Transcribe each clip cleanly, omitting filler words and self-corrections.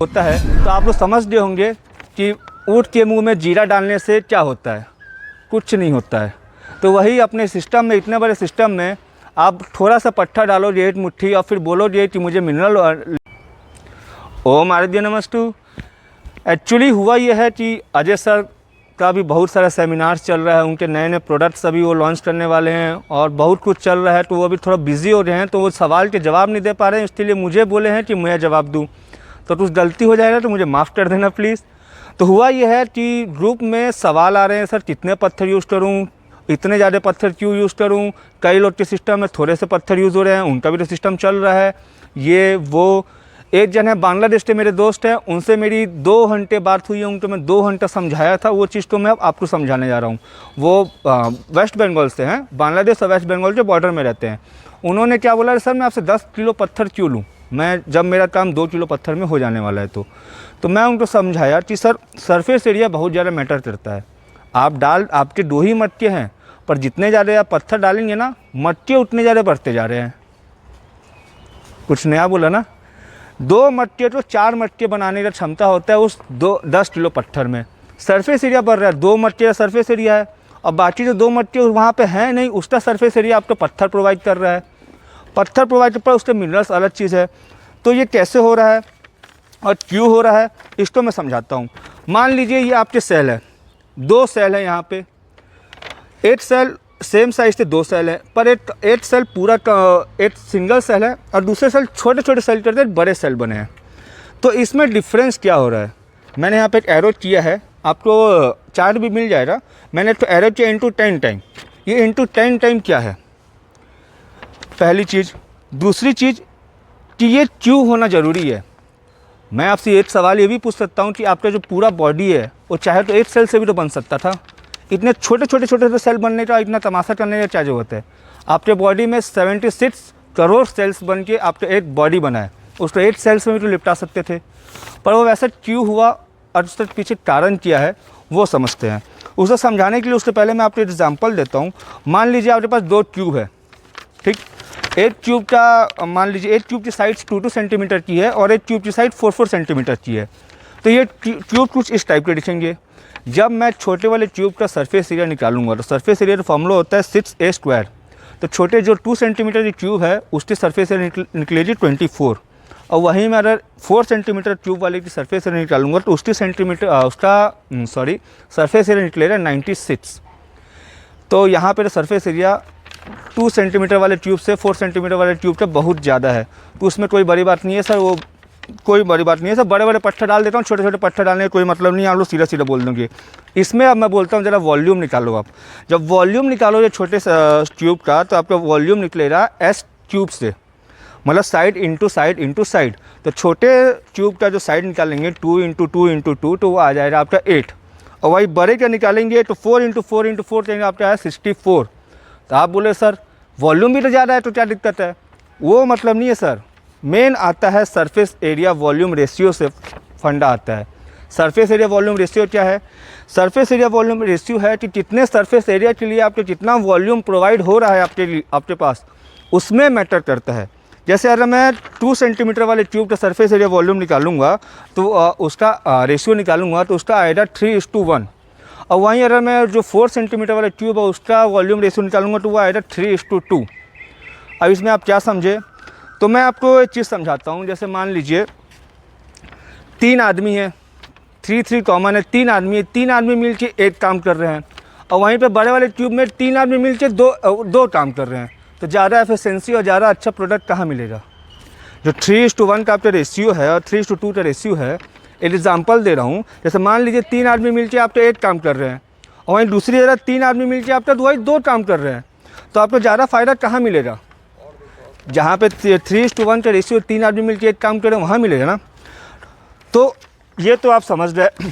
होता है। तो आप लोग समझ गए होंगे कि ऊँट के मुंह में जीरा डालने से क्या होता है, कुछ नहीं होता है। तो वही अपने सिस्टम में, इतने बड़े सिस्टम में आप थोड़ा सा पत्थर डालो 1 मुट्ठी और फिर बोलोगे कि मुझे मिनरल। ओम आराध्य नमस्तु। एक्चुअली हुआ यह है कि अजय सर का भी बहुत सारा सेमिनार्स चल रहा है, उनके नए नए प्रोडक्ट्स अभी वो लॉन्च करने वाले हैं और बहुत कुछ चल रहा है, तो वो अभी थोड़ा बिजी हो रहे हैं, तो वो सवाल के जवाब नहीं दे पा रहे हैं, इसलिए मुझे बोले हैं कि मैं जवाब दूं। तो कुछ गलती हो जाएगा तो मुझे माफ़ कर देना प्लीज़। तो हुआ यह है कि ग्रुप में सवाल आ रहे हैं, सर कितने पत्थर यूज़ करूँ, इतने ज़्यादा पत्थर क्यों यूज़ करूँ, कई लोग के सिस्टम में थोड़े से पत्थर यूज़ हो रहे हैं, उनका भी तो सिस्टम चल रहा है, ये वो। एक जन है बांग्लादेश के मेरे दोस्त हैं, उनसे मेरी 2 घंटे बात हुई है, उनको मैं 2 घंटा समझाया था, वो चीज़ तो मैं अब आपको समझाने जा रहा हूँ। वो वेस्ट बंगाल से हैं, बांग्लादेश और वेस्ट बंगाल के बॉर्डर में रहते हैं। उन्होंने क्या बोला, सर मैं आपसे 10 किलो पत्थर क्यों लूँ, मैं जब मेरा काम 2 किलो पत्थर में हो जाने वाला है। तो मैं उनको समझाया कि सर सरफेस एरिया बहुत ज़्यादा मैटर करता है। आपके 2 ही मटके हैं, पर जितने ज़्यादा आप पत्थर डालेंगे ना, मटके उतने ज़्यादा बढ़ते जा रहे हैं। कुछ नया बोला ना। 2 मटके तो 4 मटके बनाने का क्षमता होता है उस 10 किलो पत्थर में। सरफेस एरिया बढ़ रहा है, 2 मटके का सरफेस एरिया है, और बाकी जो 2 मटके वहाँ पे हैं नहीं, उसका सरफेस एरिया आपको पत्थर प्रोवाइड कर रहा है। पत्थर प्रोवाइड कर, उसके मिनरल्स अलग चीज़ है। तो ये कैसे हो रहा है और क्यों हो रहा है, इसको मैं समझाता हूँ। मान लीजिए ये आपके सेल है, 2 सेल है यहाँ पे, 8 सेल सेम साइज के 2 सेल है, पर एक सेल पूरा एक सिंगल सेल है और दूसरे सेल छोटे छोटे सेल करके बड़े सेल बने हैं। तो इसमें डिफरेंस क्या हो रहा है, मैंने यहाँ पे एक एरो किया है, आपको चार्ट भी मिल जाएगा। मैंने तो एरो किया इंटू 10 टाइम। ये इंटू 10 टाइम क्या है, पहली चीज़। दूसरी चीज़ कि ये क्यों होना ज़रूरी है। मैं आपसे एक सवाल ये भी पूछ सकता हूँ कि आपका जो पूरा बॉडी है वो चाहे तो 1 सेल से भी तो बन सकता था। इतने छोटे छोटे सेल बनने का, इतना तमाशा करने का क्या जरूरत है। आपके बॉडी में 76 करोड़ सेल्स बन के आपका एक बॉडी बना है, उसको 8 सेल्स में भी तो लिपटा सकते थे। पर वो वैसा क्यों हुआ और उसके पीछे कारण क्या है वो समझते हैं। उसे समझाने के लिए उससे पहले मैं आपको एग्जाम्पल देता हूँ। मान लीजिए आपके पास 2 ट्यूब है, ठीक। एक ट्यूब का मान लीजिए, एक ट्यूब की साइड 2-2 सेंटीमीटर की है और एक ट्यूब की साइड 4-4 सेंटीमीटर की है। तो ये ट्यूब कुछ इस टाइप के दिखेंगे। जब मैं छोटे वाले ट्यूब का सरफेस एरिया निकालूंगा तो सरफेस एरिया का फॉर्मूला होता है 6a²। तो छोटे जो 2 सेंटीमीटर की ट्यूब है उसकी सरफेस एरिया निकलेगी 24, और वहीं मैं अगर 4 सेंटीमीटर ट्यूब वाले की सरफेस एरिया निकालूंगा तो उसकी सरफेस एरिया निकलेगा 96। तो यहाँ पर सरफेस एरिया 2 सेंटीमीटर वाले ट्यूब से 4 सेंटीमीटर वाले ट्यूब का बहुत ज़्यादा है। तो उसमें कोई बड़ी बात नहीं है सर, वो कोई बड़ी बात नहीं है सर, बड़े बड़े पत्थर डाल देता हूँ, छोटे छोटे पत्थर डालने का कोई मतलब नहीं है, आप लोग सीधा सीधा बोल देंगे। इसमें अब मैं बोलता हूँ ज़रा वॉल्यूम निकालो। आप जब वॉल्यूम निकालोगे छोटे ट्यूब का तो आपका वॉल्यूम निकलेगा S ट्यूब से, मतलब side into side into side. तो छोटे ट्यूब का जो साइड निकालेंगे 2 × 2 × 2 तो वो आ जाएगा आपका 8, और वही बड़े का निकालेंगे तो 4 × 4 × 4 कहेंगे आपका 64। तो आप बोले सर वॉल्यूम भी तो ज़्यादा है तो क्या दिक्कत है, वो मतलब नहीं है सर। मेन आता है सरफेस एरिया वॉल्यूम रेशियो से फंडा आता है। सरफेस एरिया वॉल्यूम रेशियो क्या है, सरफेस एरिया वॉल्यूम रेशियो है कि कितने सरफेस एरिया के लिए आपको कितना वॉल्यूम प्रोवाइड हो रहा है आपके पास, उसमें मैटर करता है। जैसे अगर मैं 2 सेंटीमीटर वाले ट्यूब का सरफेस एरिया वॉल्यूम निकालूंगा तो उसका रेशियो निकालूंगा तो उसका आएगा 3:1, और वहीं अगर मैं जो 4 सेंटीमीटर वाला ट्यूब है उसका वॉल्यूम रेशियो निकालूंगा तो वो आएगा 3:2। अब इसमें आप क्या समझे, तो मैं आपको एक चीज़ समझाता हूँ। जैसे मान लीजिए 3 आदमी हैं, 3 कॉमन है, 3 आदमी है, 3 आदमी मिलके एक काम कर रहे हैं, और वहीं पे बड़े वाले ट्यूब में 3 आदमी मिलके दो काम कर रहे हैं। तो ज़्यादा एफिशिएंसी और ज़्यादा अच्छा प्रोडक्ट कहाँ मिलेगा। जो 3:1 का आपका रेशियो है और 3:2 का रेशियो है, एक एग्जाम्पल दे रहा हूँ। जैसे मान लीजिए 3 आदमी मिलके आपका एक काम कर रहे हैं, और वहीं दूसरी जगह 3 आदमी मिलके आपका वही 2 काम कर रहे हैं, तो आपको ज़्यादा फ़ायदा कहाँ मिलेगा। जहाँ पे 3:1 का रेशियो 3 आदमी मिलके एक काम कर रहे हैं वहाँ मिलेगा ना। तो ये तो आप समझ रहे।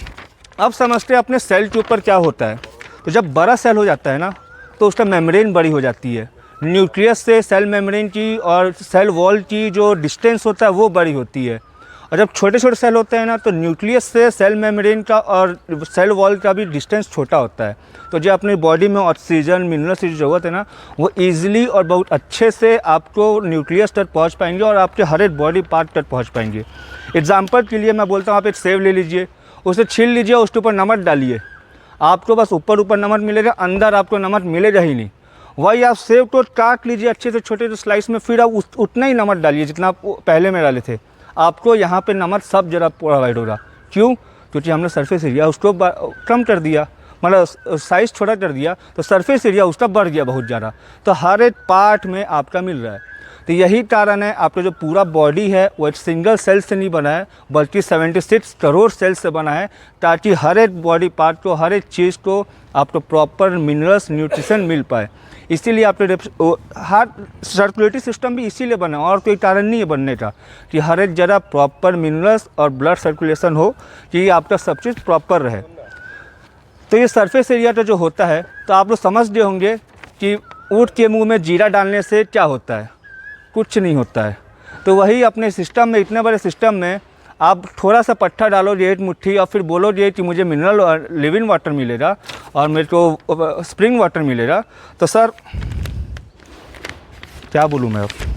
अब समझते हैं अपने सेल के ऊपर क्या होता है। तो जब बड़ा सेल हो जाता है ना तो उसका मेम्ब्रेन बड़ी हो जाती है। न्यूक्लियस से सेल मेम्ब्रेन की और सेल वॉल की जो डिस्टेंस होता है वो बड़ी होती है, और जब छोटे छोटे सेल होते हैं ना, तो न्यूक्लियस से सेल मेम्ब्रेन का और सेल वॉल का भी डिस्टेंस छोटा होता है। तो जो अपनी बॉडी में ऑक्सीजन मिनरल्स की ज़रूरत है ना, वो ईजिली और बहुत अच्छे से आपको न्यूक्लियस तक पहुंच पाएंगे और आपके हर एक बॉडी पार्ट तक पहुंच पाएंगे। एग्जांपल के लिए मैं बोलता हूँ, आप एक सेब ले लीजिए, उसे छील लीजिए, उसके ऊपर नमक डालिए, आपको बस ऊपर ऊपर नमक मिलेगा, अंदर आपको नमक मिलेगा ही नहीं। वही आप सेब को काट लीजिए अच्छे से छोटे स्लाइस में, फिर आप उतना ही नमक डालिए जितना आप पहले में डाले थे, आपको यहाँ पे नमक सब जगह प्रोवाइड होगा। क्यों? क्योंकि हमने सरफेस एरिया उसको कम कर दिया, मतलब साइज़ छोटा कर दिया, तो सरफेस एरिया उसका बढ़ गया बहुत ज़्यादा, तो हर एक पार्ट में आपका मिल रहा है। तो यही कारण है आपका जो पूरा बॉडी है वो एक सिंगल सेल से नहीं बना है, बल्कि 76 करोड़ सेल से बना है, ताकि हर एक बॉडी पार्ट को, हर एक चीज़ को आपको प्रॉपर मिनरल्स न्यूट्रिशन मिल पाए। इसीलिए आपके हार्ट सर्कुलेटरी सिस्टम भी इसीलिए बना, और कोई कारण नहीं है बनने का, कि हर एक जगह प्रॉपर मिनरल्स और ब्लड सर्कुलेशन हो, कि आपका सब चीज़ प्रॉपर रहे। तो ये सरफेस एरिया का जो होता है, तो आप लोग समझ गए होंगे कि ऊँट के मुंह में जीरा डालने से क्या होता है, कुछ नहीं होता है। तो वही अपने सिस्टम में, इतने बड़े सिस्टम में आप थोड़ा सा पट्टा डालोगे एक मुट्ठी, और फिर बोलोगे कि मुझे मिनरल और लिविंग वाटर मिलेगा और मेरे को स्प्रिंग वाटर मिलेगा, तो सर क्या बोलूँ मैं अब।